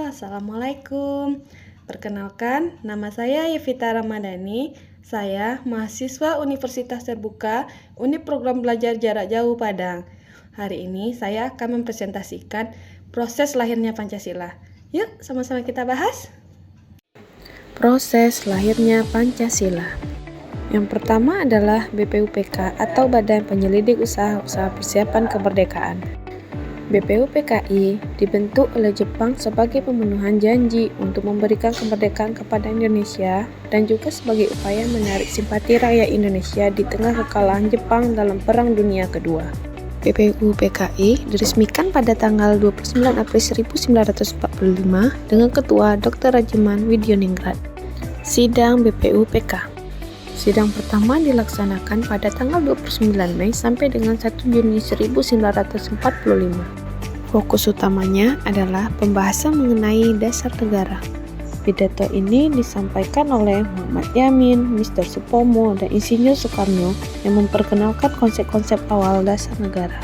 Assalamualaikum. Perkenalkan, nama saya Yevita Ramadhani. Saya mahasiswa Universitas Terbuka, Unit Program Belajar Jarak Jauh Padang. Hari ini saya akan mempresentasikan proses lahirnya Pancasila. Yuk, sama-sama kita bahas. Proses lahirnya Pancasila. Yang pertama adalah BPUPK atau Badan Penyelidik Usaha-Usaha Persiapan Kemerdekaan. BPUPKI dibentuk oleh Jepang sebagai pemenuhan janji untuk memberikan kemerdekaan kepada Indonesia dan juga sebagai upaya menarik simpati rakyat Indonesia di tengah kekalahan Jepang dalam Perang Dunia Kedua. BPUPKI diresmikan pada tanggal 29 April 1945 dengan Ketua Dr. Rajiman Widyoningrat. Sidang BPUPK. Sidang pertama dilaksanakan pada tanggal 29 Mei sampai dengan 1 Juni 1945. Fokus utamanya adalah pembahasan mengenai dasar negara. Pidato ini disampaikan oleh Muhammad Yamin, Mr. Supomo, dan Insinyur Soekarno yang memperkenalkan konsep-konsep awal dasar negara.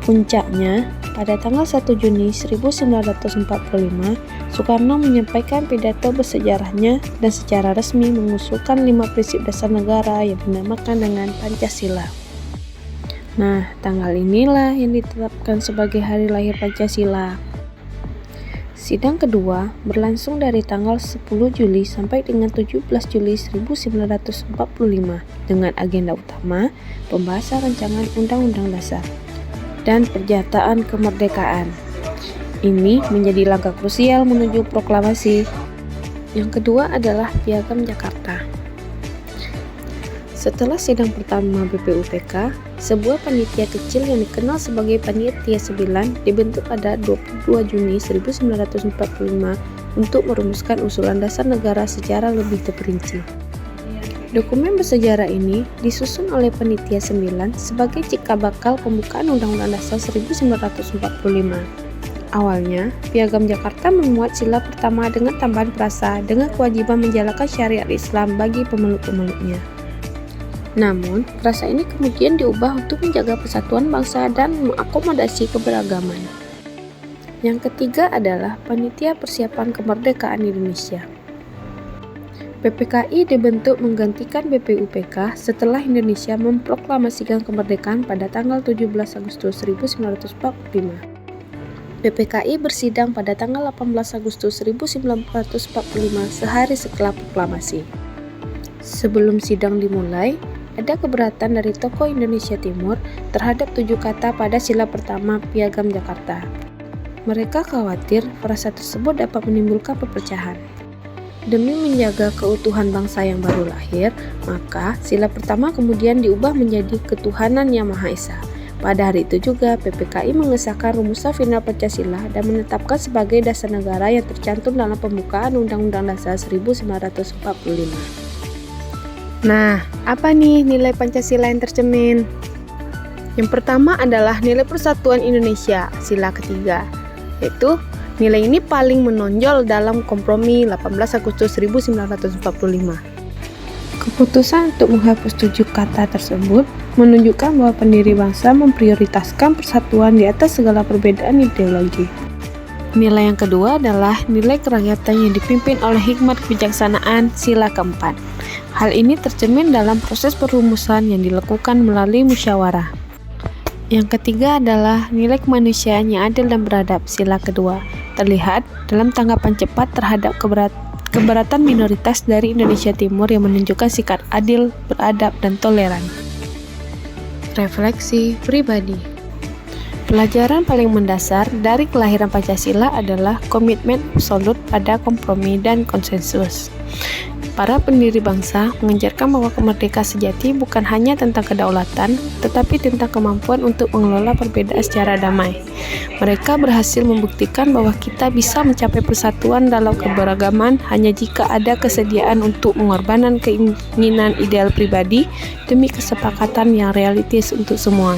Puncaknya, pada tanggal 1 Juni 1945, Soekarno menyampaikan pidato bersejarahnya dan secara resmi mengusulkan 5 prinsip dasar negara yang dinamakan dengan Pancasila. Nah, tanggal inilah yang ditetapkan sebagai hari lahir Pancasila. Sidang kedua berlangsung dari tanggal 10 Juli sampai dengan 17 Juli 1945 dengan agenda utama pembahasan rancangan Undang-Undang Dasar dan pernyataan kemerdekaan. Ini menjadi langkah krusial menuju proklamasi. Yang kedua adalah Piagam Jakarta. Setelah sidang pertama BPUPK, sebuah panitia kecil yang dikenal sebagai Panitia 9 dibentuk pada 22 Juni 1945 untuk merumuskan usulan dasar negara secara lebih terperinci. Dokumen bersejarah ini disusun oleh Panitia 9 sebagai cikal bakal pembukaan Undang-Undang Dasar 1945. Awalnya, Piagam Jakarta memuat sila pertama dengan tambahan frasa dengan kewajiban menjalankan syariat Islam bagi pemeluk-pemeluknya. Namun, frasa ini kemudian diubah untuk menjaga persatuan bangsa dan mengakomodasi keberagaman. Yang ketiga adalah Panitia Persiapan Kemerdekaan Indonesia. PPKI dibentuk menggantikan BPUPK setelah Indonesia memproklamasikan kemerdekaan pada tanggal 17 Agustus 1945. PPKI bersidang pada tanggal 18 Agustus 1945 sehari setelah proklamasi. Sebelum sidang dimulai, ada keberatan dari tokoh Indonesia Timur terhadap 7 kata pada sila pertama Piagam Jakarta. Mereka khawatir frasa tersebut dapat menimbulkan perpecahan. Demi menjaga keutuhan bangsa yang baru lahir, maka sila pertama kemudian diubah menjadi Ketuhanan Yang Maha Esa. Pada hari itu juga, PPKI mengesahkan rumusan final Pancasila dan menetapkan sebagai dasar negara yang tercantum dalam pembukaan Undang-Undang Dasar 1945. Nah, apa nih nilai Pancasila yang tercermin? Yang pertama adalah nilai persatuan Indonesia, sila ketiga, yaitu nilai ini paling menonjol dalam kompromi 18 Agustus 1945. Keputusan untuk menghapus 7 kata tersebut menunjukkan bahwa pendiri bangsa memprioritaskan persatuan di atas segala perbedaan ideologi. Nilai yang kedua adalah nilai kerakyatan yang dipimpin oleh hikmat kebijaksanaan, sila keempat. Hal ini tercermin dalam proses perumusan yang dilakukan melalui musyawarah. Yang ketiga adalah nilai kemanusiaan yang adil dan beradab, sila kedua, terlihat dalam tanggapan cepat terhadap keberatan minoritas dari Indonesia Timur yang menunjukkan sikap adil, beradab, dan toleran. Refleksi pribadi. Pelajaran paling mendasar dari kelahiran Pancasila adalah komitmen absolut pada kompromi dan konsensus. Para pendiri bangsa mengajarkan bahwa kemerdekaan sejati bukan hanya tentang kedaulatan, tetapi tentang kemampuan untuk mengelola perbedaan secara damai. Mereka berhasil membuktikan bahwa kita bisa mencapai persatuan dalam keberagaman hanya jika ada kesediaan untuk mengorbankan keinginan ideal pribadi demi kesepakatan yang realistis untuk semua.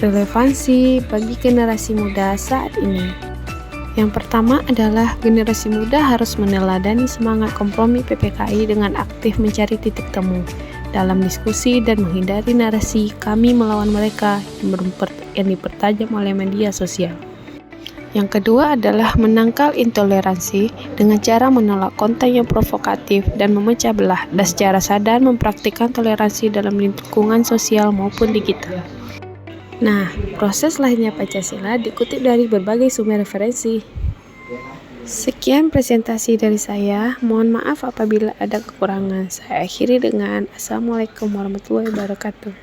Relevansi bagi generasi muda saat ini. Yang pertama adalah generasi muda harus meneladani semangat kompromi PPKI dengan aktif mencari titik temu dalam diskusi dan menghindari narasi kami melawan mereka yang dipertajam oleh media sosial. Yang kedua adalah menangkal intoleransi dengan cara menolak konten yang provokatif dan memecah belah, dan secara sadar mempraktikkan toleransi dalam lingkungan sosial maupun digital. Nah, proses lahirnya Pancasila dikutip dari berbagai sumber referensi. Sekian presentasi dari saya. Mohon maaf apabila ada kekurangan. Saya akhiri dengan Assalamualaikum warahmatullahi wabarakatuh.